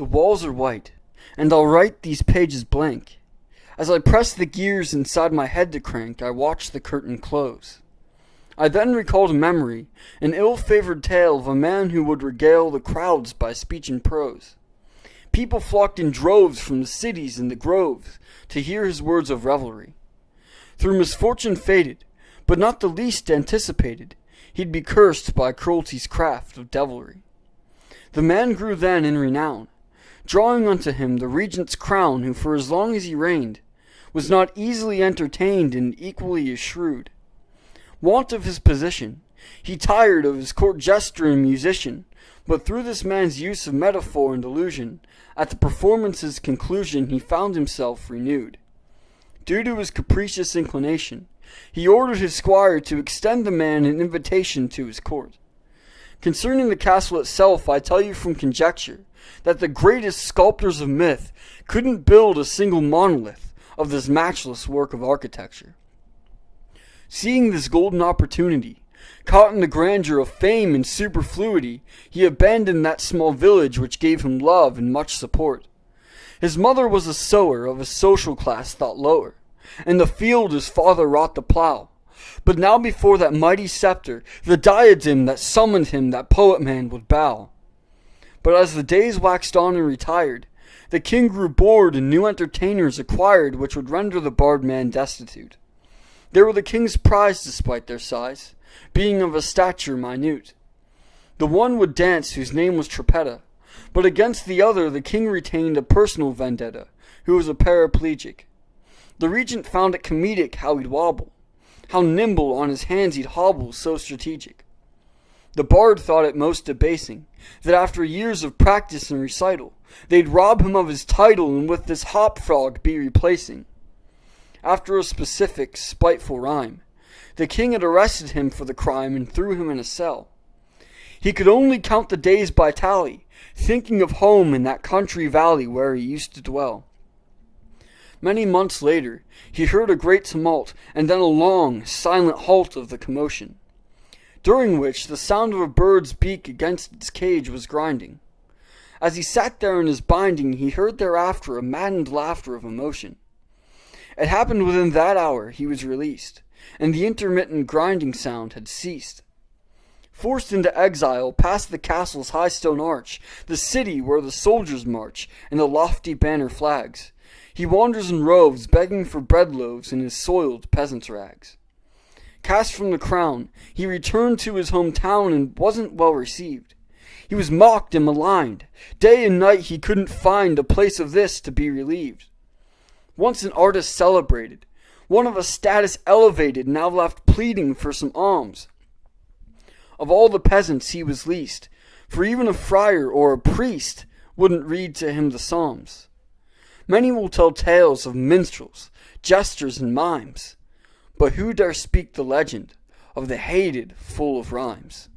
The walls are white, and I'll write these pages blank. As I press the gears inside my head to crank, I watch the curtain close. I then recall to memory an ill-favored tale of a man who would regale the crowds by speech and prose. People flocked in droves from the cities and the groves to hear his words of revelry. Through misfortune fated, but not the least anticipated, he'd be cursed by cruelty's craft of devilry. The man grew then in renown, drawing unto him the regent's crown, who for as long as he reigned was not easily entertained and equally as shrewd. Want of his position, he tired of his court jester and musician, but through this man's use of metaphor and allusion, at the performance's conclusion he found himself renewed. Due to his capricious inclination, he ordered his squire to extend the man an invitation to his court. Concerning the castle itself, I tell you from conjecture that the greatest sculptors of myth couldn't build a single monolith of this matchless work of architecture. Seeing this golden opportunity, caught in the grandeur of fame and superfluity, he abandoned that small village which gave him love and much support. His mother was a sewer of a social class thought lower, and the field his father wrought the plough. But now before that mighty scepter, the diadem that summoned him, that poet man would bow. But as the days waxed on and retired, the king grew bored and new entertainers acquired which would render the bard man destitute. They were the king's prize despite their size, being of a stature minute. The one would dance whose name was Trippetta, but against the other the king retained a personal vendetta, who was a paraplegic. The regent found it comedic how he'd wobble, how nimble on his hands he'd hobble, so strategic. The bard thought it most debasing, that after years of practice and recital, they'd rob him of his title and with this hop frog be replacing. After a specific, spiteful rhyme, the king had arrested him for the crime and threw him in a cell. He could only count the days by tally, thinking of home in that country valley where he used to dwell. Many months later, he heard a great tumult, and then a long, silent halt of the commotion, during which the sound of a bird's beak against its cage was grinding. As he sat there in his binding, he heard thereafter a maddened laughter of emotion. It happened within that hour he was released, and the intermittent grinding sound had ceased. Forced into exile past the castle's high stone arch, the city where the soldiers march, and the lofty banner flags, he wanders and roves, begging for bread loaves in his soiled peasant's rags. Cast from the crown, he returned to his hometown and wasn't well received. He was mocked and maligned. Day and night he couldn't find a place of this to be relieved. Once an artist celebrated, one of a status elevated, now left pleading for some alms. Of all the peasants he was least, for even a friar or a priest wouldn't read to him the psalms. Many will tell tales of minstrels, jesters, and mimes, but who dare speak the legend of the hated full of rhymes?